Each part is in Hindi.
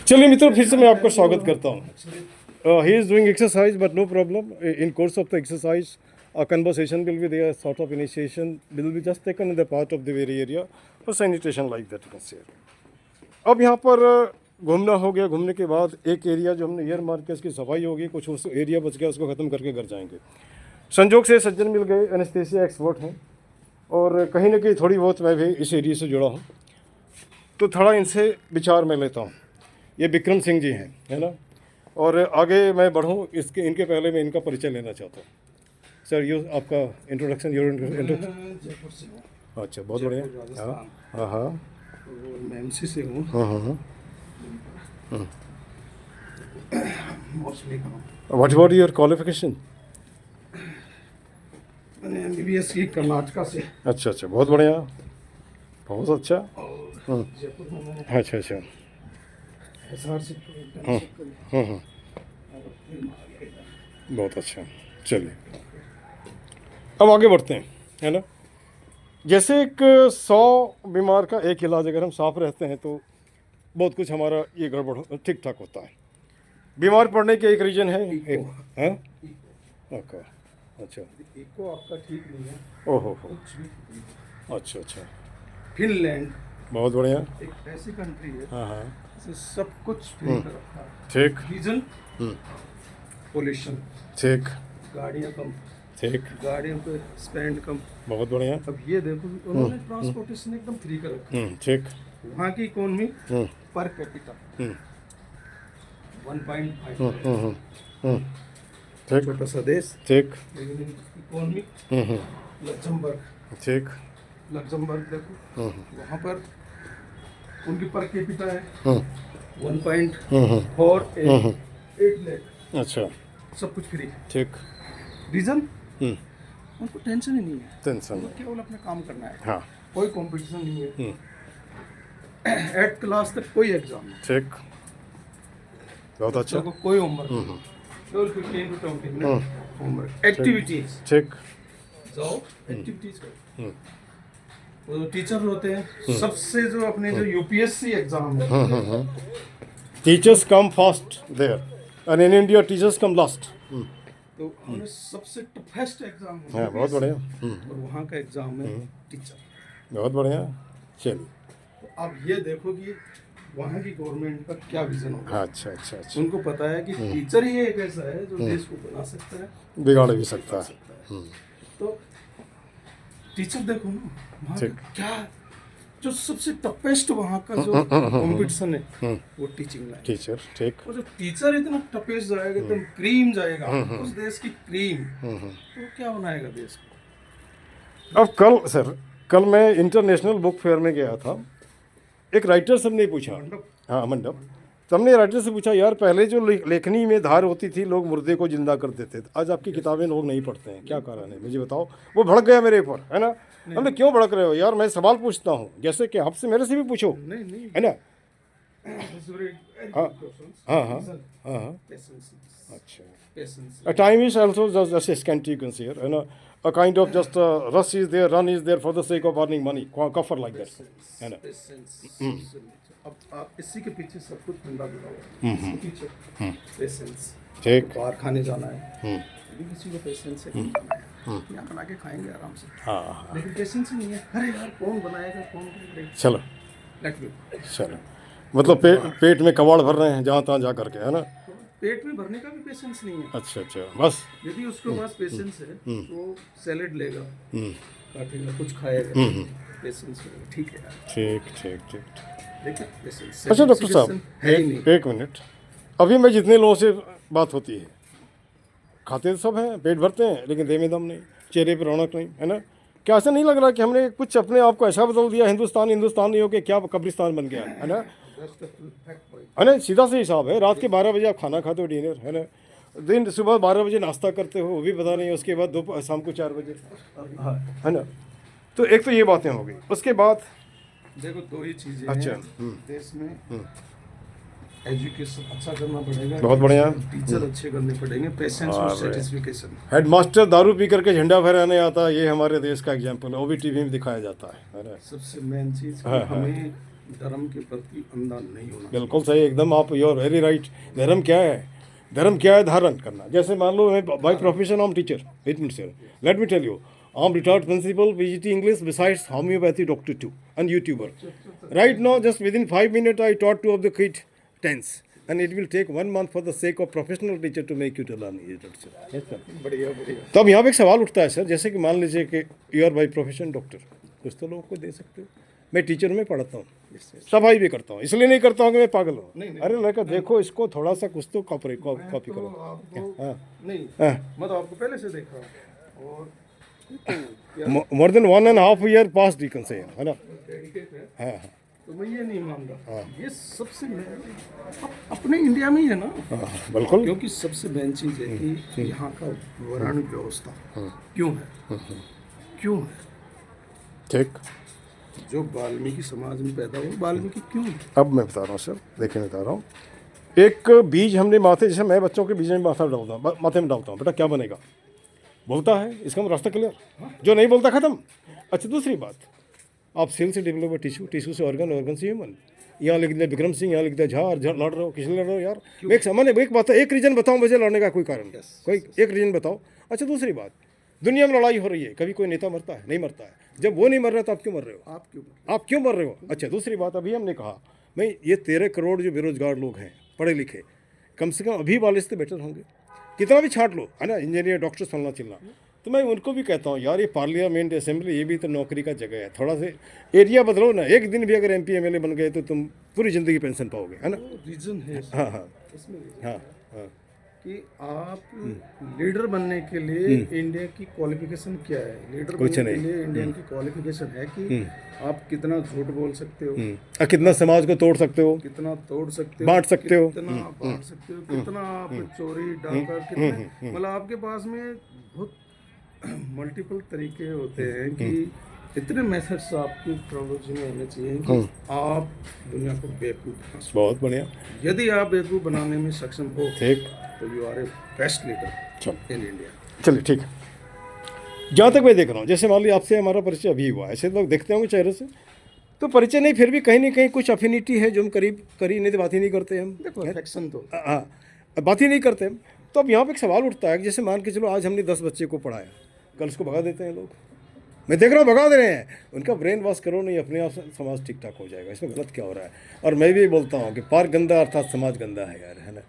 चलिए मित्रों, फिर से मैं आपका स्वागत करता हूँ. He is doing exercise, but no problem. In course of the exercise, a conversation will be there, sort of initiation will be just taken in the part of the very area for sanitation like that you can say. अब यहाँ पर घूमना हो गया. घूमने के बाद एक एरिया जो हमने ईयर मार्क किया, उसकी सफाई होगी. कुछ उस एरिया बच गया, उसको ख़त्म करके घर जाएंगे. संजोग से सज्जन मिल गए, एनेस्थीसिया एक्सपर्ट हैं, और कहीं ना कहीं थोड़ी बहुत मैं भी इस एरिया से जुड़ा हूँ, तो थोड़ा इनसे विचार मैं लेता हूँ. ये विक्रम सिंह जी हैं, है ना. और आगे मैं बढ़ूँ इनके पहले मैं इनका परिचय लेना चाहता हूँ. सर, ये आपका इंट्रोडक्शन. जयपुर से हूँ. अच्छा, बहुत बढ़िया. हाँ हाँ. मैं एमसी से हूँ. हाँ हाँ. Mostly what about your qualification? मैंने एमबीबीएस की कर्नाटका से. अच्छा अच्छा, बहुत बढ़िया, बहुत अच्छा. और जयपुर में मैंने अच्छा अच्छा. एसआर से बहुत अच्छा. चलिए अब आगे बढ़ते हैं, है ना. जैसे एक 100 बीमार का एक इलाज, अगर हम साफ रहते हैं तो बहुत कुछ हमारा ये गड़बड़ ठीक ठाक होता है. बीमार पड़ने के एक रीजन है. एक है. ओके. अच्छा. इको आपका ठीक नहीं है. ओहो हो. कुछ भी. अच्छा अच्छा. फिनलैंड बहुत बढ़िया. एक ऐसी कंट्री है हाँ हाँ. जिसमें सब कुछ फ्री कर रखा है. ठीक. Reason pollution. ठीक गाड़ियाँ कम. ठीक. गाड़ियों पे स्पेंड कम. बहुत बढ़िया. अब ये देखो, उन्होंने ट्रांसपोर्टेशन एकदम फ्री कर रखा है. ठीक. वहाँ की इकोनॉमी पर कैपिटा 1.5. ठीक. छोटा सा देश. ठीक. लेकिन इकोनॉमी लग्जमबर्ग. ठीक. लग्जमबर्ग देखो, वहाँ पर उनकी पर कैपिटा है 1.48 लाख. अच्छा. सब कुछ फ्री. ठीक. रीजन उनको टेंशन ही नहीं है. टेंशन उनको केवल अपना काम करना है. हाँ. कोई कंपटीशन नहीं है. एट क्लास तक कोई एग्जाम नहीं. ठीक. बहुत अच्छा. तो कोई होमवर्क नहीं. केवल 15 to 20 मिनट होमवर्क. एक्टिविटीज. ठीक. जाओ एक्टिविटीज करो. वो जो टीचर होते हैं, सबसे जो अपने जो यूपीएससी एग्जाम है, teachers come first there, and in India teachers come last. तो उन्हें सबसे टफेस्ट एग्जाम है. हाँ, बहुत बढ़िया. और वहाँ का एग्जाम है टीचर. बहुत बढ़िया. चलिए. तो अब ये देखो कि वहाँ की गवर्नमेंट का क्या विजन होगा. अच्छा अच्छा अच्छा. उनको पता है कि टीचर ही एक ऐसा है जो देश को बना सकता है, बिगाड़ भी सकता है. तो टीचर देखो ना वहाँ ठीक. का क्या, जो सबसे टफेस्ट वहाँ का जो कंपटीशन है वो टीचिंग लाइन. टीचर. ठीक. और जो टीचर इतना टफेस्ट जाएगा, एकदम क्रीम जाएगा, उस देश की क्रीम, तो क्या बनाएगा देश को. अब कल मैं इंटरनेशनल बुक फेयर में गया था. एक राइटर से हमने पूछा. हाँ, मंडप. तो हमने राइटर से पूछा, यार पहले जो लेखनी में धार होती थी, लोग मुर्दे को जिंदा कर देते थे, आज आपकी किताबें लोग नहीं पढ़ते हैं, क्या कारण है मुझे बताओ. वो भड़क गया मेरे ऊपर, है ना. हमने क्यों भड़क रहे हो यार, मैं सवाल पूछता हूँ, जैसे कि आपसे मेरे से भी पूछो, नहीं है ना. हाँ हाँ हाँ हाँ हाँ. अच्छा. Patience. A time is also just a scanty, you can see here, you know, a kind of just rush is there, run is there for the sake of earning money, cover like that, है ना. अब आप इसी के पीछे सब कुछ ठंडा जुड़ा हुआ है. इसके पीछे पेशेंस. ठीक. बाहर खाने जाना है, यदि किसी को पेशेंस है, यहाँ बना के खाएंगे आराम से. हाँ. लेकिन पेशेंस ही नहीं है. अरे यार कौन बनाएगा, कौन करेगा. चलो लेट मी. चलो. मतलब पेट में कबाड़ भर रहे हैं जहाँ तहाँ जा करके, है ना. पेट में भरने का भी पेशेंस नहीं है. अच्छा अच्छा. बस यदि उसके पास पेशेंस है तो सैलेड लेगा, काटेगा, कुछ खाएगा, पेशेंस करेगा. ठीक है यार. ठीक ठीक ठीक. लेकिन पेशेंस. अच्छा डॉक्टर साहब, है ही नहीं. एक मिनट. अभी मैं जितने लोगों से बात होती है, खाते तो सब हैं, पेट भरते हैं, लेकिन देह में दम नहीं, चेहरे पर रौनक नहीं, है ना. क्या ऐसा नहीं लग रहा कि हमने कुछ अपने आप को ऐसा बदल दिया, हिंदुस्तान नहीं हो के क्या कब्रिस्तान बन गया है ना. है ना. सीधा सा हिसाब है. रात के 12 बजे आप खाना खाते हो, डिनर, है ना. दिन सुबह 12 बजे नाश्ता करते हो, वो भी पता नहीं. उसके बाद दोपहर शाम को 4 बजे, है ना. तो एक तो ये बातें हो गई. उसके बाद देखो दो ही चीजें अच्छा. हैं देश में. एजुकेशन अच्छा करना पड़ेगा. बहुत बढ़िया. टीचर अच्छे करने पड़ेंगे. पेशेंस और सेटिस्फिकेशन. हेडमास्टर दारू पी करके झंडा फहराने आता है, ये हमारे देश का एग्जाम्पल है, वो भी टीवी में दिखाया जाता है ना. सबसे मेन चीज हमें धर्म के प्रति अंधा नहीं होना। बिल्कुल सही, एकदम आप, यू आर वेरी राइट। धर्म क्या है? धर्म क्या है? धारण करना। जैसे मान लो मैं by profession I am teacher, wait minute sir, let me tell you, I am retired principal PGT English besides homeopathy doctor too and YouTuber. Right now just within 5 minutes I taught 2 of the kid tense and it will take 1 month for the sake of professional teacher to make you to learn it. Yes sir. बढ़िया बढ़िया। तो अब यहाँ पे एक सवाल उठता है सर, जैसे कि मान लीजिए कि you are by profession doctor, कुछ तो लोगों को दे सकते हो। मैं टीचर में पढ़ाता हूँ, सफाई भी करता हूँ, इसलिए नहीं करता हूँ कि मैं पागल हूँ। अरे लड़का देखो इसको थोड़ा सा कुछ तो कॉपी करो। आपको नहीं, हाँ। मैं तो आपको पहले से देख रहा हूँ और more than 1.5 year past you can say, है ना? डेडिकेट है। हाँ हाँ तो मैं ये नहीं मान रहा, ये सबसे अपने इंडिया में ही है ना। हाँ, बिल्कुल। क्योंकि सबसे मेन चीज है कि यहाँ का वर्ण व्यवस्था क्यों है, क्यों है? ठीक, जो वाल्मीकि समाज में पैदा हुआ, वाल्मीकि क्यों है? अब मैं बता रहा हूँ सर, देखिए मैं बता रहा हूँ। एक बीज हमने माथे, जैसे मैं बच्चों के बीज में माथे में डालता हूँ, बेटा क्या बनेगा? बोलता है, इसका हम रास्ता क्लियर। जो नहीं बोलता खत्म। अच्छा दूसरी बात, आप सेल से डेवलप है टिश्यू, टिश्यू से ऑर्गन, ऑर्गन से ह्यूमन। यहाँ लिख दिया विक्रम सिंह, यहाँ लिख दिया झा, और झा लड़ रहे हो, किसने लड़ रहे हो यार? एक सामान्य एक बात है, एक रीजन बताओ मुझे लड़ने का कोई कारण, कोई एक रीजन बताओ। अच्छा दूसरी बात, दुनिया में लड़ाई हो रही है, कभी कोई नेता मरता है? नहीं मरता है। जब वो नहीं मर रहा तो आप क्यों मर रहे हो? आप क्यों मर रहे हो? अच्छा दूसरी बात, अभी हमने कहा भाई ये 13 करोड़ जो बेरोजगार लोग हैं, पढ़े लिखे, कम से कम अभी वाले से बेटर होंगे। कितना भी छाट लो, है ना, इंजीनियर डॉक्टर फलना चिलना। तो मैं उनको भी कहता हूँ यार, ये पार्लियामेंट असेंबली ये भी तो नौकरी का जगह है, थोड़ा से एरिया बदलो ना। एक दिन भी अगर एमपी एमएलए बन गए तो तुम पूरी ज़िंदगी पेंशन पाओगे, है ना? रीजन है हाँ हाँ इसमें हाँ हाँ। कि आप लीडर बनने के लिए इंडिया की क्वालिफिकेशन क्या है? लीडर कुछ बनने के नहीं। लिए इंडियन की क्वालिफिकेशन है कि आप कितना झूठ बोल सकते हो, कितना समाज को तोड़ सकते हो, कितना तोड़ सकते हो, बांट सकते हो, कितना बांट सकते हो, कितना आप चोरी डाका, कितने, मतलब आपके पास में बहुत मल्टीपल तरीके होते हैं कि इतने मेथड्स आपकी टेक्नोलॉजी में होने चाहिए कि आप दुनिया को बेवकूफ़ बना सको। बहुत बढ़िया। यदि आप बेवकूफ़ बनाने में सक्षम हो ठीक, तो you are a best leader चलो इन इंडिया। चलिए ठीक है। जहाँ तक मैं देख रहा हूँ, जैसे मान लीजिए आपसे हमारा परिचय अभी हुआ, ऐसे लोग देखते होंगे चेहरे से, तो परिचय नहीं, फिर भी कहीं ना कहीं कुछ अफिनिटी है जो हम करी नहीं तो बात ही नहीं करते हम। देखो अफेक्शन तो हाँ, बात ही नहीं करते हम। तो अब यहाँ पे एक सवाल उठता है कि जैसे मान के चलो आज हमने 10 बच्चे को पढ़ाया, कल उसको भगा देते हैं लोग। मैं देख रहा हूँ भगा दे रहे हैं। उनका ब्रेन वॉश करो, नहीं अपने आप समाज ठीक ठाक हो जाएगा। इसमें गलत क्या हो रहा है? और मैं भी बोलता हूँ कि पार्क गंदा अर्थात समाज गंदा है यार, है ना?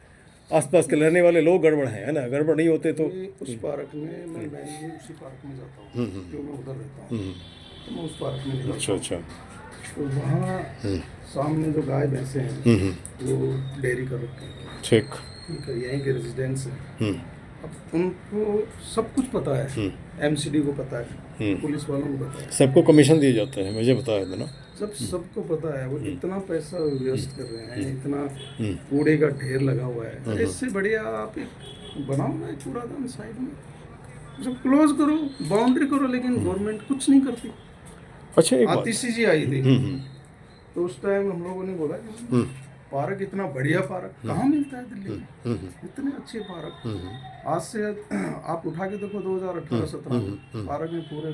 आसपास के रहने वाले लोग गड़बड़ हैं, है ना? गड़बड़ नहीं होते तो उस पार्क में मैं भी उसी पार्क में जाता हूँ जो मैं उधर रहता हूँ, तो मैं उस पार्क में निकलता अच्छा हूँ। अच्छा तो वहाँ सामने जो गाय भैंसे हैं वो डेयरी कर रखे हैं, ठीक, ठीक है, यहीं के रेजिडेंट्स हैं। अब उनको सब कुछ पता है, एमसीडी को पता है, पुलिस वालों को पता है, सबको कमीशन दिए जाते हैं, मुझे बताया था ना। सबको पता है। वो इतना पैसा व्यस्त कर रहे हैं, इतना कूड़े का ढेर लगा हुआ है। इससे बढ़िया आप एक बनाओ ना, एक कूड़ादान साइड में, उसको क्लोज करो, बाउंड्री करो, लेकिन गवर्नमेंट कुछ नहीं करती। अच्छा एक बात, आतिशी जी आई थी तो उस टाइम हम लोगों ने बोला कि पार्क इतना बढ़िया पार्क कहाँ मिलता है दिल्ली में, इतने अच्छे पार्क। आज से आप उठा के देखो 2018-17 में पार्क में पूरे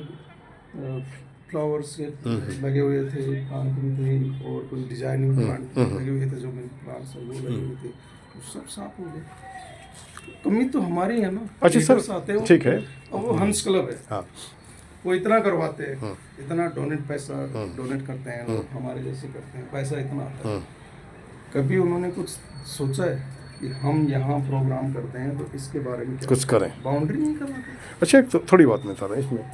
फ्लावर्स के लगे हुए थे, प्लांटिंग थी और कुछ डिजाइनिंग प्लांट लगे हुए थे, जो प्लांट्स वो लगे हुए थे, वो सब साफ हो गए। कमी तो हमारी है ना। अच्छा सर, आते हो, ठीक है। और वो हंस क्लब है, हाँ वो इतना करवाते हैं, इतना पैसा डोनेट करते हैं लोग, हमारे जैसे करते हैं, पैसा इतना आता है। कभी उन्होंने कुछ सोचा है कि हम यहाँ प्रोग्राम करते हैं तो इसके बारे में कुछ करें? बाउंड्री नहीं करवाते। अच्छा एक थोड़ी बात मैं बता रहा हूँ इसमें,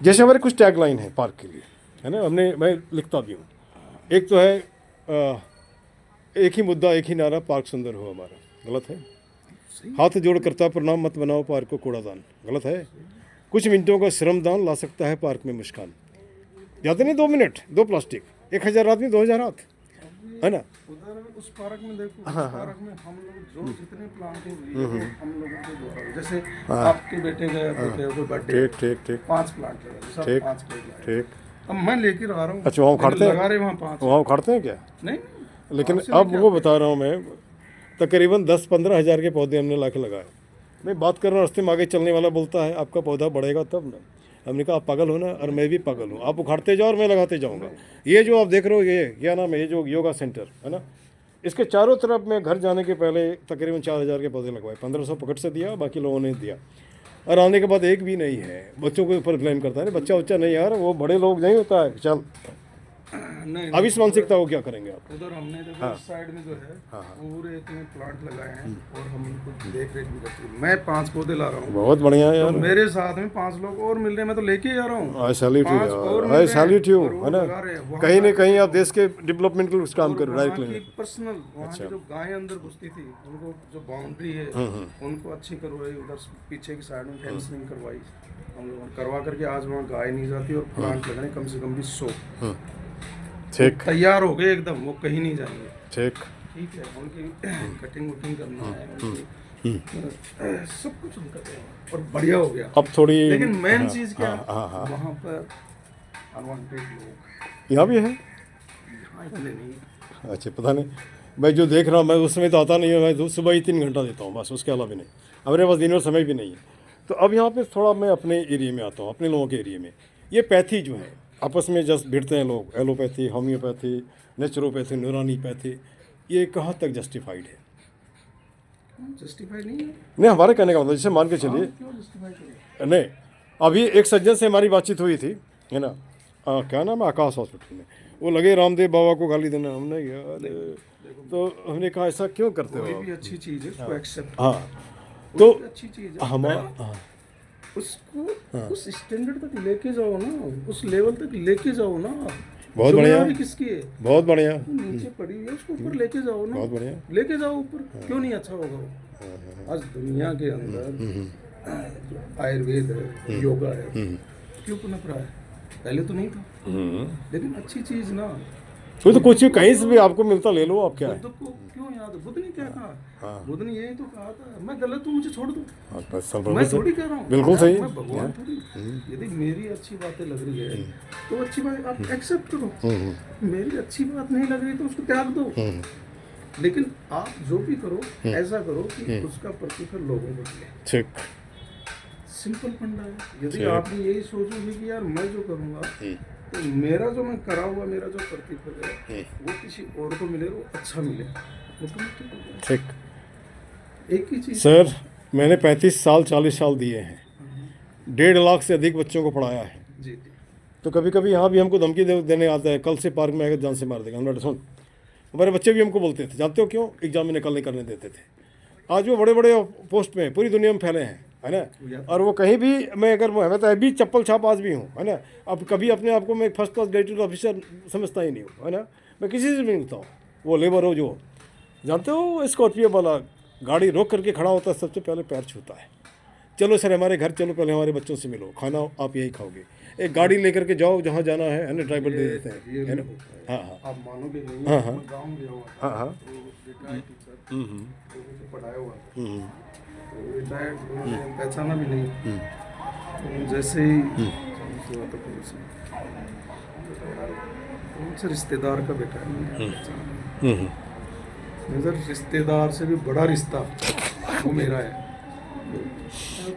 जैसे हमारे कुछ टैगलाइन है पार्क के लिए, है ना, मैं लिखता भी हूँ। एक तो है एक ही मुद्दा एक ही नारा, पार्क सुंदर हो हमारा। गलत है? हाथ जोड़ करता प्रणाम, मत बनाओ पार्क को कूड़ादान। गलत है? कुछ मिनटों का श्रमदान ला सकता है पार्क में मुस्कान। ज़्यादा नहीं, 2 मिनट, 2 प्लास्टिक, 1000 आदमी 2000 हाथ, है ना? उधर उस पार्क में देखो, उस पार्क में हम लोग जो जितने प्लांटिंग हुई है हम लोगों के द्वारा, जैसे आपके बेटे का कोई बर्थडे, ठीक ठीक ठीक 5 प्लांट लगा, सब ठीक 5 पेड़ लगाए। ठीक। अब मैं लेकर आ रहा हूँ, अच्छा वहाँ उखाड़ते हैं? लगा रहे वहाँ 5, वहाँ उखाड़ते हैं क्या? नहीं, लेकिन अब वो बता रहा हूँ मैं, तकरीबन 10-15 हज़ार के पौधे हमने ला के लगाए। मैं बात कर रहा हूँ, रास्ते में आगे चलने वाला बोलता है आपका पौधा बढ़ेगा तब ना। हमने कहा आप पागल हो ना, और मैं भी पागल हूँ, आप उखाड़ते जाओ और मैं लगाते जाऊँगा। ये जो आप देख रहे हो, ये क्या नाम है, ये जो योगा सेंटर है ना, इसके चारों तरफ मैं घर जाने के पहले तकरीबन 4000 के पौधे लगवाए। 1500 पकड़ से दिया, बाकी लोगों ने दिया। और आने के बाद एक भी नहीं है। बच्चों के ऊपर ब्लेम करता है, बच्चा नहीं यार, वो बड़े लोग नहीं होता है, चल नहीं अब इस मानसिकता को क्या करेंगे आप? उधर हमने देखो इस साइड में जो है पूरे इतने प्लांट लगाए हैं और हम उनको देख रेख भी करते हैं। मैं 5 पौधे ला रहा हूँ, बहुत बढ़िया है तो यार। मेरे साथ में 5 लोग और मिल रहे हैं, मैं तो लेके जा रहा हूँ। आई सैल्यूट यू 5 और यार, मिल आई रहे हैं सैल्यूट यू, और वो है ना। लगा रहे हैं। वहाँ कहीं ना कहीं आप देश के डेवलपमेंट के लिए कुछ काम करो, वहाँ राइट। की पर्सनल वहाँ की जो गायें अंदर घुसती थी, उनको जो बाउंड्री है उनको अच्छी करवाई, उधर पीछे की साइड में फेंसिंग करवाई हम लोगों ने, करवा करके आज वहाँ गाय नहीं जाती और प्लांट लगाने कम से कम भी 100 ठीक तैयार हो गए एकदम, वो कहीं नहीं जाएंगे। ठीक। ठीक है, उनकी कटिंग वटिंग करना है, उनकी सब कुछ हम करते हैं और बढ़िया हो गया। अब थोड़ी लेकिन मेन चीज क्या वहाँ पर अनवांटेड लोग यहाँ भी है। यहाँ इतने नहीं। अच्छा पता नहीं, मैं जो देख रहा हूँ, मैं उस समय तो आता नहीं हूँ, मैं तो सुबह ही 3 घंटा देता हूँ बस, उसके अलावा भी नहीं। हमारे पास दिन और समय भी नहीं है। तो अब यहाँ पे थोड़ा मैं अपने एरिया में आता हूँ, अपने लोगों के एरिया में। ये पैथी जो है आपस में जस्ट भिड़ते हैं लोग, एलोपैथी, होम्योपैथी, नेचुरोपैथी, न्यूरानीपैथी, ये कहाँ तक जस्टिफाइड है? जस्टिफाई नहीं है। नहीं, हमारे कहने का मतलब, जैसे मान के चलिए, क्यों जस्टिफाई करें? नहीं, अभी एक सज्जन से हमारी बातचीत हुई थी, है ना, क्या नाम है, आकाश हॉस्पिटल में। वो लगे रामदेव बाबा को गाली देना। हमने यार, तो हमने कहा ऐसा क्यों करते हो? कोई भी अच्छी चीज है उसको एक्सेप्ट, हाँ, तो अच्छी चीज है हमारा उसको उस स्टैंडर्ड तक लेके जाओ ना, उस लेवल तक लेके जाओ ना। बहुत बढ़िया, जिम्मेदारी किसकी है? बहुत बढ़िया, नीचे पड़ी हुई है, उसको ऊपर लेके जाओ ना। बहुत बढ़िया। लेके जाओ ऊपर, क्यों नहीं अच्छा होगा वो? आज दुनिया के अंदर आयुर्वेद है, योगा है, क्यों पनप रहा है? पहले तो नहीं था, लेकिन अच्छी चीज ना। वो तो कुछ कहीं से भी आपको मिलता, ले लो, आप क्या है। बुद्ध को क्यों याद? बुद्ध ने क्या कहा? बुद्ध ने यही तो कहा था, मैं गलत हूँ मुझे छोड़ दो। मैं थोड़ी कह रहा हूँ, बिल्कुल सही। मैं भगवान थोड़ी। यदि मेरी अच्छी बातें लग रही है तो अच्छी बात आप एक्सेप्ट करो, मेरी अच्छी बात नहीं लग रही तो उसको त्याग दो। लेकिन आप जो भी करो ऐसा करो कि उसका प्रतिफल लोगों को मिले। ठीक, सिंपल फंडा है। यदि आप यही सोचोगे कि यार मैं जो करूँगा तो मेरा जो मैं करा हुआ, मेरा जो प्रतिफल है वो किसी और को मिले, वो अच्छा मिले, ऑटोमेटिक हो जाए। ठीक। एक ही चीज सर, मैंने 35 साल 40 साल दिए हैं, 1.5 लाख से अधिक बच्चों को पढ़ाया है। जी जी। तो कभी कभी यहाँ भी हमको धमकी देने आता है, कल से पार्क में आकर जान से मार देगा। हमने सुन, हमारे बच्चे भी हमको बोलते थे, जानते हो क्यों? एग्जाम में निकल नहीं करने देते थे। आज वो बड़े बड़े पोस्ट में पूरी दुनिया में फैले हैं, है ना। और वो कहीं भी, मैं अगर मैं तो अभी चप्पल छाप आज भी हूँ, है ना। अब कभी अपने आप को मैं फर्स्ट क्लास ग्रेजुएट ऑफिसर समझता ही नहीं हूँ, है ना। मैं किसी से भी मिलता हूँ, वो लेबर हो जो, जानते हो, स्कॉर्पियो वाला गाड़ी रोक करके खड़ा होता है, सबसे पहले पैर छूता है। चलो सर हमारे घर चलो, पहले हमारे बच्चों से मिलो, खाना आप यही खाओगे। एक गाड़ी लेकर के जाओ, जहाँ जाना है ना, ड्राइवर दे देते हैं, है ना। हाँ हाँ, आप मानोगे नहीं, हाँ, हाँ। मैं गाँव गया हुआ था, हाँ हाँ, तो रिटायर्ड टीचर मुझे पढ़ाया हुआ था, तो रिटायर्ड पहचाना भी नहीं। तो जैसे ही हुआ तो पुलिस में रिश्तेदार का बेटा है, मैंने पहचाना। सर रिश्तेदार से भी बड़ा रिश्ता वो मेरा है,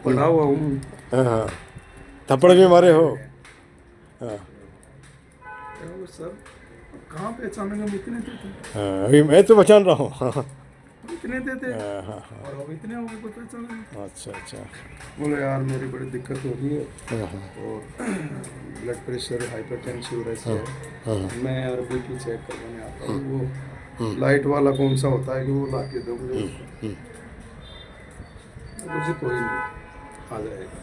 पढ़ा हुआ हूँ। हाँ, थप्पड़ भी मारे हो। हाँ सर कहाँ पहचानेंगे? हम इतने देते, हाँ, अभी मैं तो पहचान रहा हूँ। हाँ इतने देते हाँ हाँ, और अब इतने हो गए कोई पहचानेंगे। अच्छा अच्छा। बोले यार मेरी बड़ी दिक्कत हो रही है हाँ हाँ, और ब्लड प्रेशर हाइपरटेंसिव ऐसे है, मैं यार बीपी चेक करवाने आता हूँ। वो लाइट वाला कौन सा होता है कि वो ला के दो मुझे। मुझे कोई नहीं, आ जाएगा।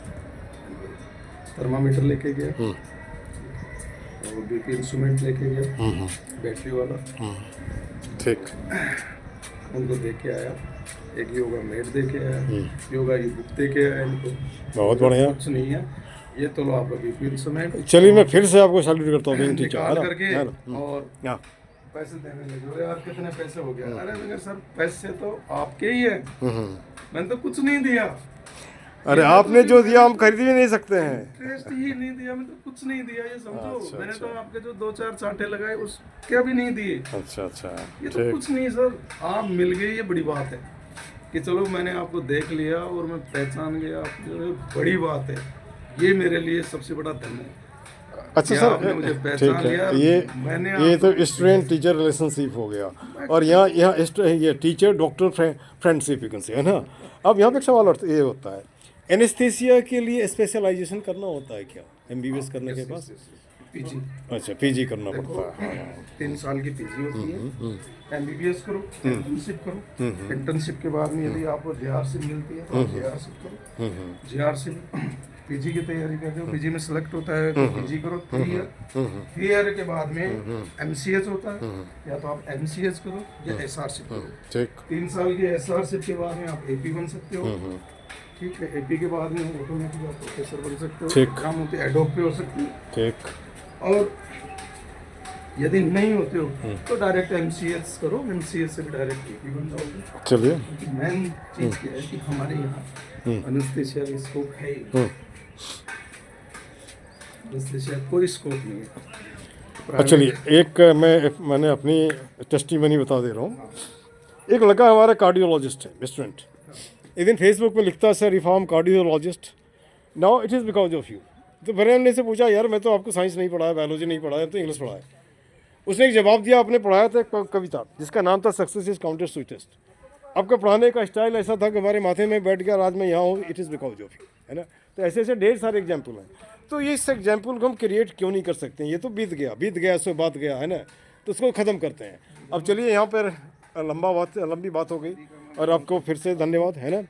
थर्मामीटर लेके गया और बीपी इंस्ट्रूमेंट लेके गया, बैटरी वाला। ठीक। उनको दे के आया, एक योगा मैट दे के आया, योगा की बुक दे के आया इनको। बहुत बढ़िया। कुछ नहीं है, ये तो लो आपका बीपी इंस्ट्रूमेंट। चलिए मैं फिर से आपको सैल्यूट करता हूँ, टीचर, निकाल है करके ना। और हाँ, पैसे देने लगे। बोले यार कितने पैसे हो गया? अरे मगर सर पैसे तो आपके ही है, मैंने तो कुछ नहीं दिया। अरे आपने जो दिया हम खरीद भी नहीं सकते हैं। इंटरेस्ट ही नहीं दिया, मैंने तो कुछ नहीं दिया, ये समझो। अच्छा, मैंने तो अच्छा। आपके जो 2-4 चांटे लगाए उसके भी नहीं दिए। अच्छा अच्छा, ये तो ठीक। कुछ नहीं सर, आप मिल गए, ये बड़ी बात है कि चलो मैंने आपको देख लिया और मैं पहचान गया, ये बड़ी बात है। ये मेरे लिए सबसे बड़ा धन है। अच्छा क्या सर, आपने मुझे ठीक पहचान लिया, है। मैंने ये आपको तो स्टूडेंट टीचर रिलेशनशिप हो गया, और यहाँ यहाँ ये teacher doctor friendship you can say, है ना। अब यहाँ पे एक सवाल ये होता है, एनेस्थीसिया के लिए स्पेशलाइजेशन करना होता है क्या एमबीबीएस करने के बाद? पीजी, अच्छा, पीजी करना पड़ता है। 3 साल की पीजी होती है। एमबीबीएस करो, इंटर्नशिप करो, इंटर्नशिप के बाद में यदि आपको जेआरसी मिलती है तो आप जेआरसी करो, जेआरसी पीजी की तैयारी करते हो, पीजी में सेलेक्ट होता है तो पीजी करो 3 ईयर, 3 ईयर के बाद में एमसीएच होता है, या तो आप एमसीएच करो या एसआरसी करो। ठीक 3 साल की एसआरसी के बाद में आप एपी बन सकते हो, ठीक है। एपी के बाद में ऑटोमेटिक आप प्रोफेसर बन सकते हो, ठीक। एग्जाम होते हैं एडोप पे हो सकते हो, ठीक। और यदि नहीं होते हो तो डायरेक्ट एमसीएस करो, एमसीएस से भी डायरेक्ट एपी बन जाओगे। चलिए। मेन चीज़ क्या है कि हमारे यहाँ एनेस्थीसिया का स्कोप है ही, एनेस्थीसिया कोई स्कोप नहीं है। अच्छा, चलिए एक मैंने अपनी टेस्टिमनी बता दे रहा हूँ। एक लड़का हमारा कार्डियोलॉजिस्ट है, स्टूडेंट, एक दिन फेसबुक पे लिखता है, sir if I am cardiologist now it is because of you. तो मैंने हमने से पूछा, यार मैं तो आपको साइंस नहीं पढ़ाया, बायोलॉजी नहीं पढ़ाया, तो इंग्लिश पढ़ाया। उसने एक जवाब दिया, आपने पढ़ाया था एक कविता जिसका नाम था सक्सेस इज काउंटेड स्वीटेस्ट। आपका पढ़ाने का स्टाइल ऐसा था कि हमारे माथे में बैठ गया, आज मैं यहाँ हूँ, it is because of you, है ना। तो ऐसे ऐसे ढेर सारे एग्जाम्पल हैं। तो ये इस एग्जाम्पल को हम क्रिएट क्यों नहीं कर सकते हैं? ये तो बीत गया सो बात गया, है ना। तो उसको ख़त्म करते हैं। अब चलिए, यहाँ पर लंबी बात हो गई, और आपको फिर से धन्यवाद, है ना।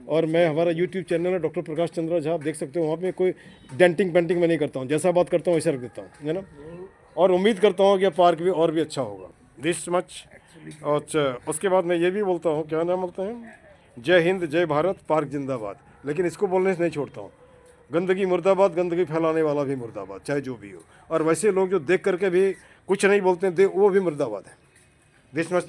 और मैं, हमारा यूट्यूब चैनल है डॉक्टर प्रकाश चंद्रा झा, आप देख सकते हो। वहाँ पे कोई डेंटिंग पेंटिंग मैं नहीं करता हूँ, जैसा बात करता हूँ वैसा रख देता हूँ, है ना। और उम्मीद करता हूँ कि पार्क भी और भी अच्छा होगा, दिस मच। और उसके बाद मैं ये भी बोलता हूँ, क्या नाम बोलते हैं, जय हिंद जय भारत, पार्क जिंदाबाद। लेकिन इसको बोलने से नहीं छोड़ता हूँ, गंदगी मुर्दाबाद, गंदगी फैलाने वाला भी मुर्दाबाद, चाहे जो भी हो। और वैसे लोग जो देख करके भी कुछ नहीं बोलते हैं, वो भी मुर्दाबाद है, दिस मच।